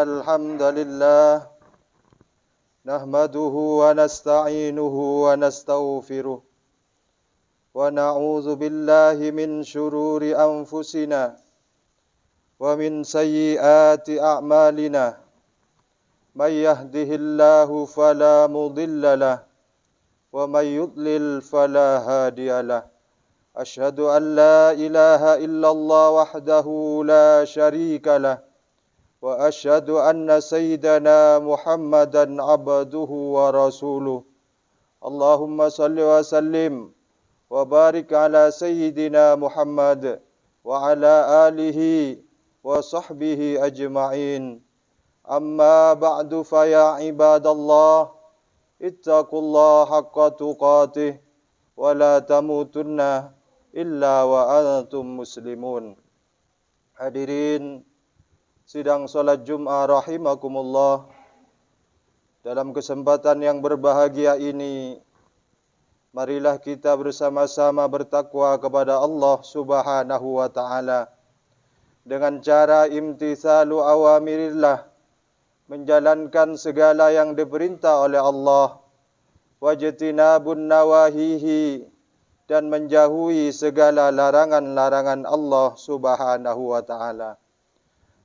الحمد لله نحمده ونستعينه ونستغفره ونعوذ بالله من شرور أنفسنا ومن سيئات أعمالنا من يهده الله فلا مضل له ومن يضلل فلا هادي له أشهد أن لا إله إلا الله وحده لا شريك له وأشهد أن سيدنا محمدا عبده ورسوله اللهم صل وسلم وبارك على سيدنا محمد وعلى آله وصحبه أجمعين أما بعد فيا عباد الله اتقوا الله حق تقاته ولا تموتن إلا وأنتم مسلمون. Hadirin sidang salat Jum'ah rahimakumullah. Dalam kesempatan yang berbahagia ini, marilah kita bersama-sama bertakwa kepada Allah Subhanahu wa taala dengan cara imtithalu awamirillah, menjalankan segala yang diperintah oleh Allah, wajtinabun nawahihi, dan menjauhi segala larangan-larangan Allah Subhanahu wa taala.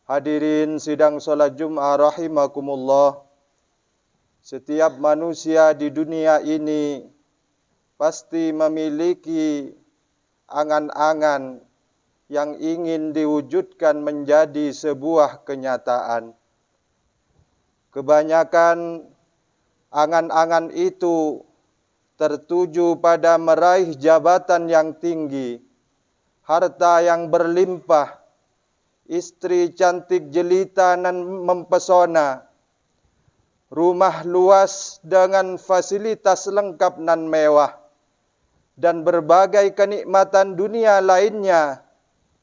Hadirin sidang salat Jum'ah rahimakumullah. Setiap manusia di dunia ini pasti memiliki angan-angan yang ingin diwujudkan menjadi sebuah kenyataan. Kebanyakan angan-angan itu tertuju pada meraih jabatan yang tinggi, harta yang berlimpah, istri cantik jelita dan mempesona, rumah luas dengan fasilitas lengkap dan mewah, dan berbagai kenikmatan dunia lainnya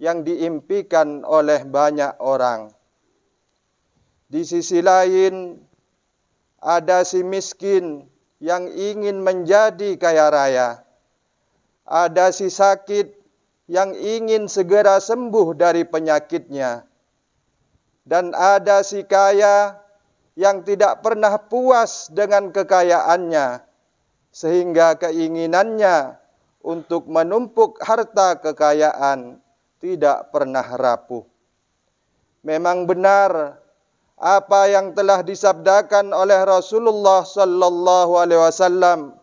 yang diimpikan oleh banyak orang. Di sisi lain, ada si miskin yang ingin menjadi kaya raya. Ada si sakit yang ingin segera sembuh dari penyakitnya. Dan ada si kaya yang tidak pernah puas dengan kekayaannya, sehingga keinginannya untuk menumpuk harta kekayaan tidak pernah rapuh. Memang benar apa yang telah disabdakan oleh Rasulullah sallallahu alaihi wasallam,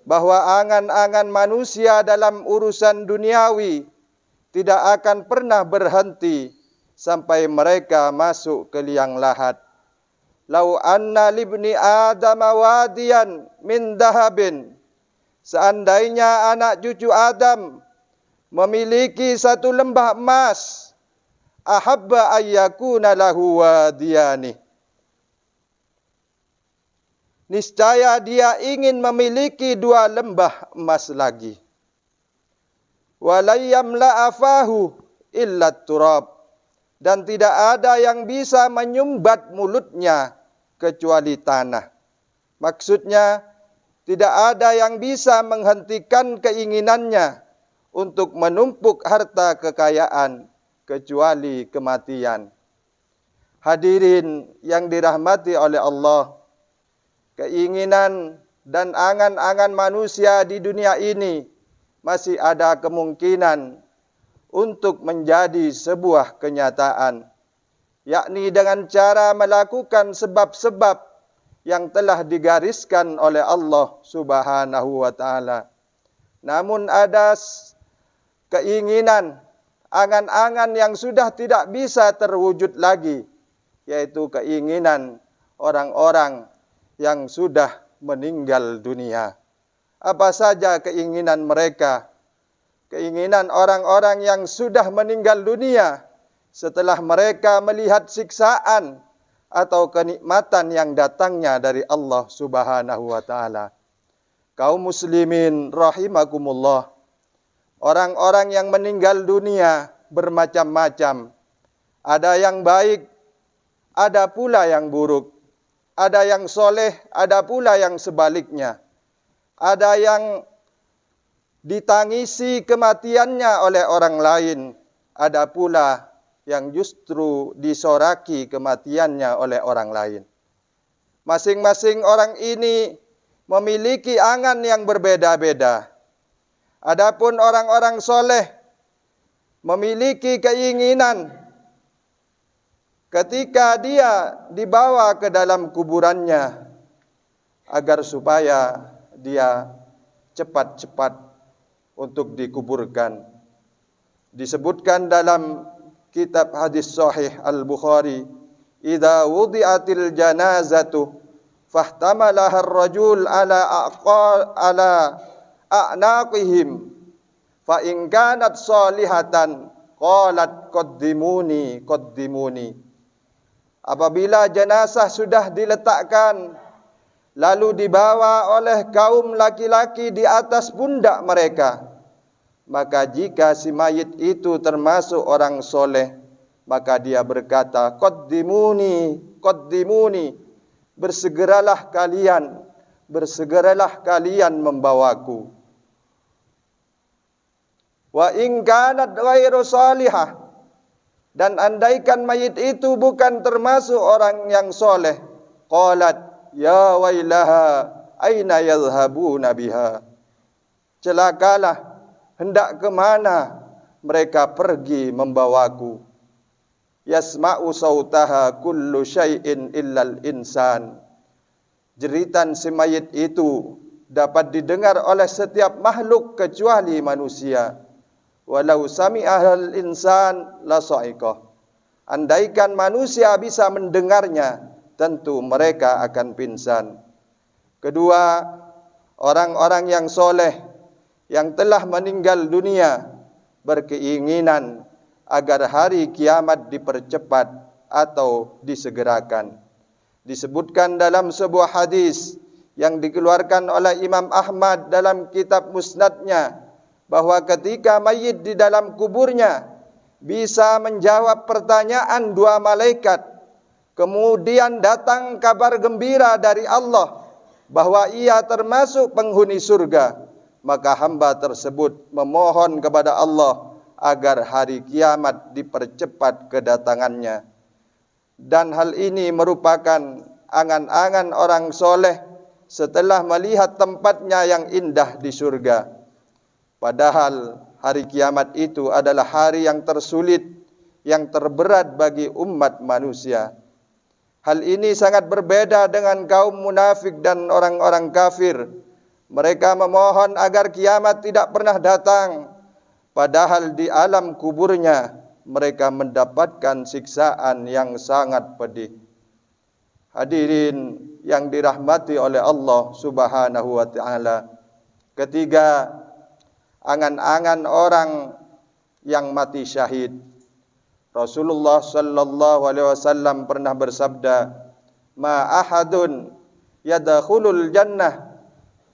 bahwa angan-angan manusia dalam urusan duniawi tidak akan pernah berhenti sampai mereka masuk ke liang lahat. Lau anna libni adama wadiyan min dahabin, seandainya anak cucu Adam memiliki satu lembah emas, ahabba ayyakuna lahu wadiyani, niscaya dia ingin memiliki dua lembah emas lagi. Walayyamla afahu illa turab, dan tidak ada yang bisa menyumbat mulutnya kecuali tanah. Maksudnya, tidak ada yang bisa menghentikan keinginannya untuk menumpuk harta kekayaan kecuali kematian. Hadirin yang dirahmati oleh Allah, keinginan dan angan-angan manusia di dunia ini masih ada kemungkinan untuk menjadi sebuah kenyataan, yakni dengan cara melakukan sebab-sebab yang telah digariskan oleh Allah Subhanahu wa taala. Namun ada keinginan, angan-angan yang sudah tidak bisa terwujud lagi, yaitu keinginan orang-orang yang sudah meninggal dunia. Apa saja keinginan mereka? Keinginan orang-orang yang sudah meninggal dunia setelah mereka melihat siksaan atau kenikmatan yang datangnya dari Allah Subhanahu wa taala. Kaum muslimin rahimakumullah, orang-orang yang meninggal dunia bermacam-macam. Ada yang baik, ada pula yang buruk. Ada yang soleh, ada pula yang sebaliknya. Ada yang ditangisi kematiannya oleh orang lain. Ada pula yang justru disoraki kematiannya oleh orang lain. Masing-masing orang ini memiliki angan yang berbeda-beda. Adapun orang-orang soleh memiliki keinginan ketika dia dibawa ke dalam kuburannya agar supaya dia cepat-cepat untuk dikuburkan. Disebutkan dalam kitab hadis sahih Al-Bukhari, "Idza wudi'atil janazatu fahtamalaha ar-rajul ala a'naqihim fa in kanat salihatan qalat qaddimuni qaddimuni." Apabila jenazah sudah diletakkan lalu dibawa oleh kaum laki-laki di atas pundak mereka, maka jika si mayit itu termasuk orang soleh, maka dia berkata, qaddimuni qaddimuni, bersegeralah kalian membawaku. Wa in kanat ghairu salihah, dan andaikan mayit itu bukan termasuk orang yang soleh, qalat ya wailaha aina yadhhabuna biha, celakalah, hendak kemana mereka pergi membawaku. Yasma'u sautaha kullu syai'in illal insan, jeritan si mayit itu dapat didengar oleh setiap makhluk kecuali manusia. Walau sami'ahal insan la sa'iqah, andaikan manusia bisa mendengarnya, tentu mereka akan pingsan. Kedua, orang-orang yang soleh yang telah meninggal dunia berkeinginan agar hari kiamat dipercepat atau disegerakan. Disebutkan dalam sebuah hadis yang dikeluarkan oleh Imam Ahmad dalam kitab Musnadnya, bahwa ketika mayit di dalam kuburnya bisa menjawab pertanyaan dua malaikat, kemudian datang kabar gembira dari Allah bahwa ia termasuk penghuni surga, maka hamba tersebut memohon kepada Allah agar hari kiamat dipercepat kedatangannya. Dan hal ini merupakan angan-angan orang soleh setelah melihat tempatnya yang indah di surga. Padahal hari kiamat itu adalah hari yang tersulit, yang terberat bagi umat manusia. Hal ini sangat berbeda dengan kaum munafik dan orang-orang kafir. Mereka memohon agar kiamat tidak pernah datang, padahal di alam kuburnya mereka mendapatkan siksaan yang sangat pedih. Hadirin yang dirahmati oleh Allah Subhanahu wa taala. Ketiga, angan-angan orang yang mati syahid. Rasulullah sallallahu alaihi wasallam pernah bersabda, "Ma ahadun yadkhulul jannah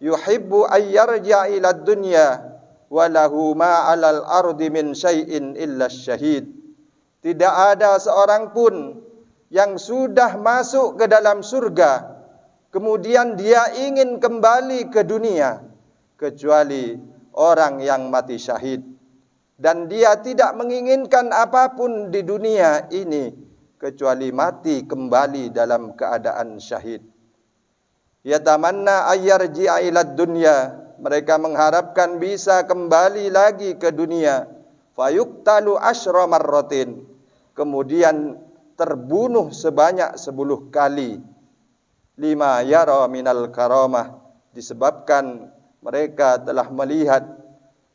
yuhibbu ay yarji'a ila dunya wa lahu ma 'alal ardi min syai'in illa syahid." Tidak ada seorang pun yang sudah masuk ke dalam surga kemudian dia ingin kembali ke dunia kecuali orang yang mati syahid, dan dia tidak menginginkan apapun di dunia ini kecuali mati kembali dalam keadaan syahid. Yatamanna ayyarji'a ilad dunya, mereka mengharapkan bisa kembali lagi ke dunia. Fayuqtalu asyra marratin, kemudian terbunuh sebanyak 10 kali. Lima yara minal karamah, disebabkan mereka telah melihat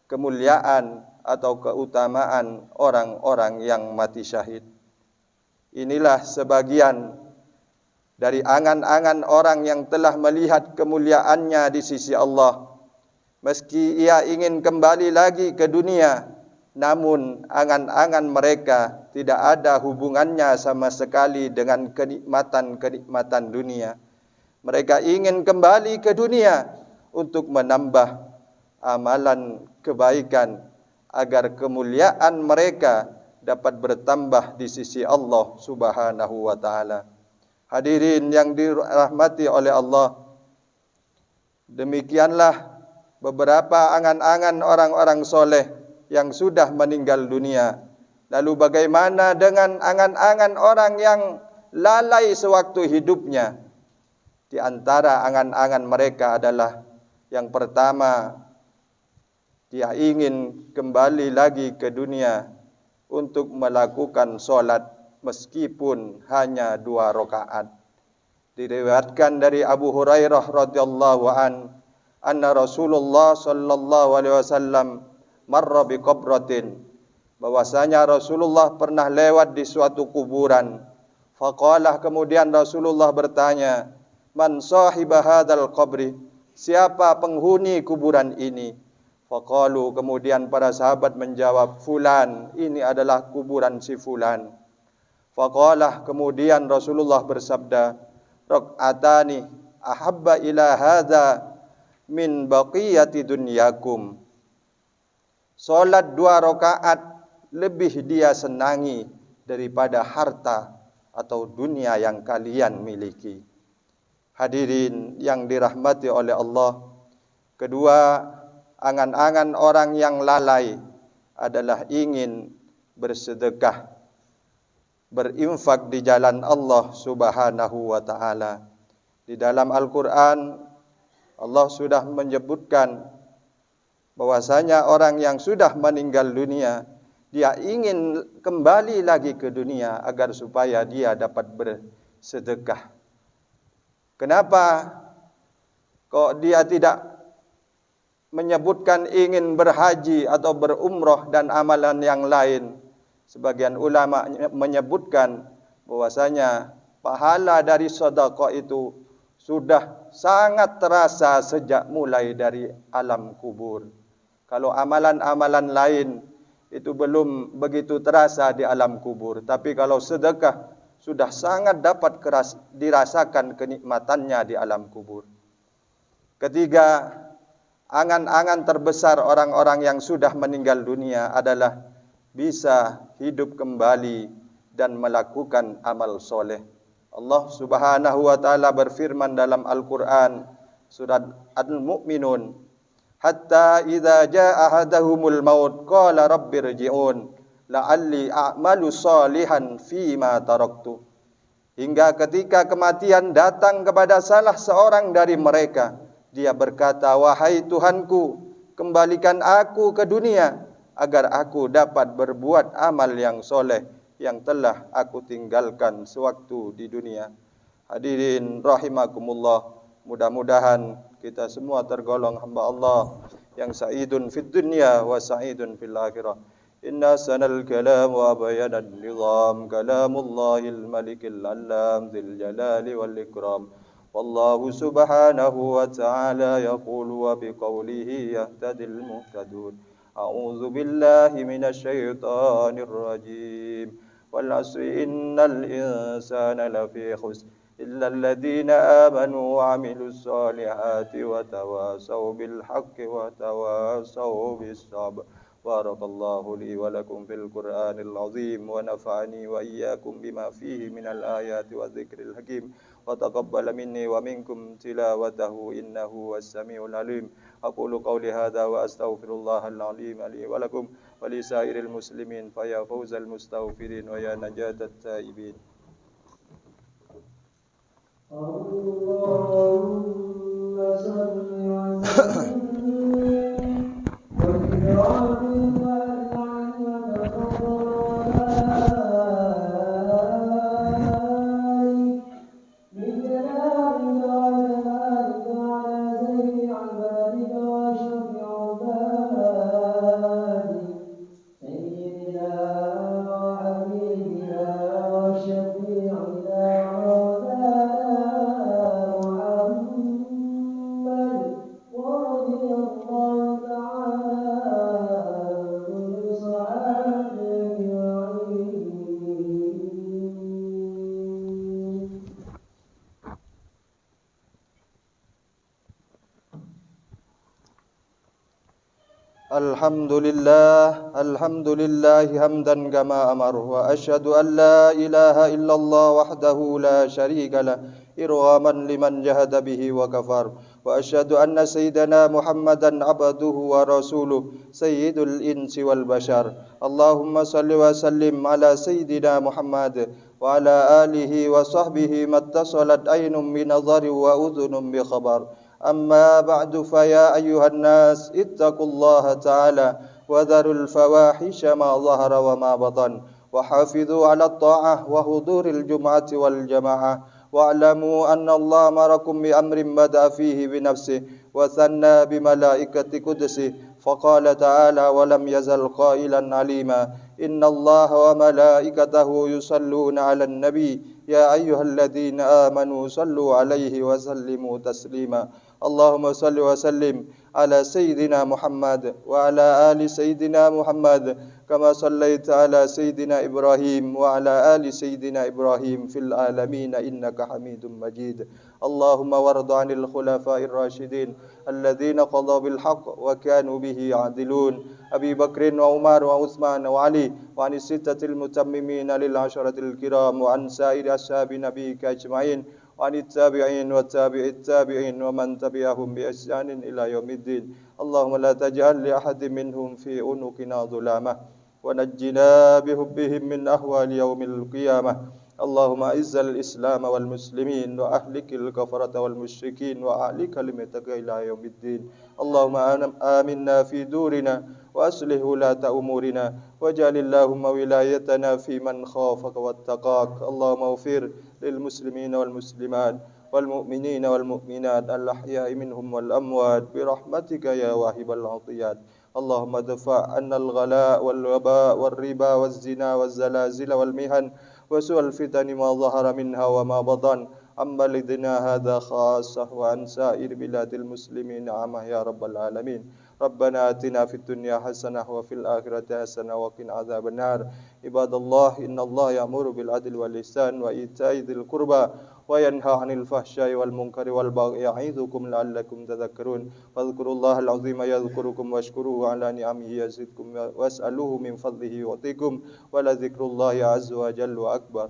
kemuliaan atau keutamaan orang-orang yang mati syahid. Inilah sebagian dari angan-angan orang yang telah melihat kemuliaannya di sisi Allah. Meski ia ingin kembali lagi ke dunia, namun angan-angan mereka tidak ada hubungannya sama sekali dengan kenikmatan dunia. Mereka ingin kembali ke dunia untuk menambah amalan kebaikan agar kemuliaan mereka dapat bertambah di sisi Allah Subhanahu wa taala. Hadirin yang dirahmati oleh Allah, demikianlah beberapa angan-angan orang-orang soleh yang sudah meninggal dunia. Lalu bagaimana dengan angan-angan orang yang lalai sewaktu hidupnya? Di antara angan-angan mereka adalah yang pertama, dia ingin kembali lagi ke dunia untuk melakukan solat meskipun hanya 2 rakaat. Diriwayatkan dari Abu Hurairah radhiyallahu anna Rasulullah sallallahu alaihi wasallam marra bi qabratin, bahwasanya Rasulullah pernah lewat di suatu kuburan. Faqalah, kemudian Rasulullah bertanya, man sahiba hadzal qabri, siapa penghuni kuburan ini? Faqalu, kemudian para sahabat menjawab, fulan, ini adalah kuburan si fulan. Faqalah, kemudian Rasulullah bersabda, raq'atani ahabba ila hadza min baqiyati dunyakum. Salat 2 rakaat lebih dia senangi daripada harta atau dunia yang kalian miliki. Hadirin yang dirahmati oleh Allah, kedua, angan-angan orang yang lalai adalah ingin bersedekah, berinfak di jalan Allah Subhanahu wa taala. Di dalam Al-Qur'an Allah sudah menyebutkan bahwasanya orang yang sudah meninggal dunia, dia ingin kembali lagi ke dunia agar supaya dia dapat bersedekah. Kenapa kok dia tidak menyebutkan ingin berhaji atau berumrah dan amalan yang lain? Sebagian ulama menyebutkan bahwasanya pahala dari sedekah itu sudah sangat terasa sejak mulai dari alam kubur. Kalau amalan-amalan lain itu belum begitu terasa di alam kubur, tapi kalau sedekah sudah sangat dapat dirasakan kenikmatannya di alam kubur. Ketiga, angan-angan terbesar orang-orang yang sudah meninggal dunia adalah bisa hidup kembali dan melakukan amal soleh. Allah Subhanahu wa taala berfirman dalam Al-Qur'an surat Al-Mu'minun, hatta idza jaa ahadahumul maut qala rabbirji'un la'alli a'malu salihan fima taraktu. Hingga ketika kematian datang kepada salah seorang dari mereka, dia berkata, wahai Tuhanku, kembalikan aku ke dunia agar aku dapat berbuat amal yang soleh yang telah aku tinggalkan sewaktu di dunia. Hadirin rahimakumullah, mudah-mudahan kita semua tergolong hamba Allah yang sa'idun fid dunya wa sa'idun fil akhirah. Inna sanal kalam wa bayanan nizam kalamullahil malikil allam dzil jalali wal ikram. Wallahu subhanahu wa ta'ala yaqulu wa biqawlihi yahtadil muhtadun. A'udzu billahi minasy syaithanir rajim. Wal 'asri innal insana lafi khusr illa alladziina aamanu wa 'amilus solihati wa tawassaw bil haqqi wa tawassaw bis sabr. Barakallahu li wa lakum fil Qur'anil 'azim wa nafa'ani wa iyyakum bima fihi minal ayati wa dzikril hakim. وتقبل مني ومنكم تلاوته إنه هو السميع العليم. أقول قولي هذا وأستغفر الله العظيم لي ولكم ولسائر المسلمين فيا فوز المستغفرين ويا نجاة التائبين. اللهم صل Alhamdulillah hamdan kama amar wa asyhadu an la ilaha illallah wahdahu la syarika lah irghaman liman jahada bihi wa kafar وأشهد أن سيدنا محمدا عبده ورسوله سيد الإنس والبشر. اللهم صل وسلم على سيدنا محمد وعلى آله وصحبه ما اتصلت عين بنظر وأذن بخبر. أما بعد فيا أيها الناس اتقوا الله تعالى وذروا الفواحش ما ظهر وما بطن وحافظوا على الطاعة وحضور الجمعة والجماعة واعلموا أن الله أمركم بأمر بدأ فيه بنفسه وثنى بملائكة قدسه فقال تعالى ولم يزل قائلا عليما إن الله وملائكته يصلون على النبي يا أيها الذين آمنوا صلوا عليه وسلموا تسليما. اللهم صل وسلم على سيدنا محمد وعلى آل سيدنا محمد كما صليت على سيدنا إبراهيم وعلى آل سيدنا إبراهيم في العالمين إنك حميد مجيد. اللهم وارض عن الخلفاء الراشدين الذين قضوا بالحق وكانوا به يعدلون أبي بكر وعمر وعثمان وعلي وعن الستة المتممين للعشرة الكرام وعن سائر أصحاب نبيك أجمعين وعن التابعين وتابع التابعين ومن تبعهم بإحسان إلى يوم الدين. اللهم لا تجعل لأحد منهم في عنقنا ظلامة ونجنا بحبهم من أهوال يوم القيامة. اللهم أعز الإسلام والمسلمين وأهلك الكفرة والمشركين وأعلي كلمتك إلى يوم الدين. اللهم آمنا في دورنا وأصلح ولاة أمورنا واجعل اللهم ولايتنا في من خافك واتقاك. اللهم اغفر للمسلمين والمسلمات والمؤمنين والمؤمنات الأحياء منهم والأموات برحمتك يا واهب العطيات. اللهم ادفع عنا الغلاء والوباء والربا والزنا والزلازل والمهن وسوء الفتن ما ظهر منها وما بطن عن بلدنا هذا خاصة وعن سائر بلاد المسلمين عامة يا رب العالمين. ربنا آتنا في الدنيا حسنة وفي الآخرة حسنة وقنا عذاب النار. عباد الله إن الله يأمر بالعدل والإحسان وإيتاء ذي القربى وينهى عن الفحشاء والمنكر والبغي يعظكم لعلكم تذكرون. فاذكروا الله العظيم يذكركم واشكروه على نعمه يزدكم واسألوه من فضله يعطيكم ولذكر الله عز وجل أكبر.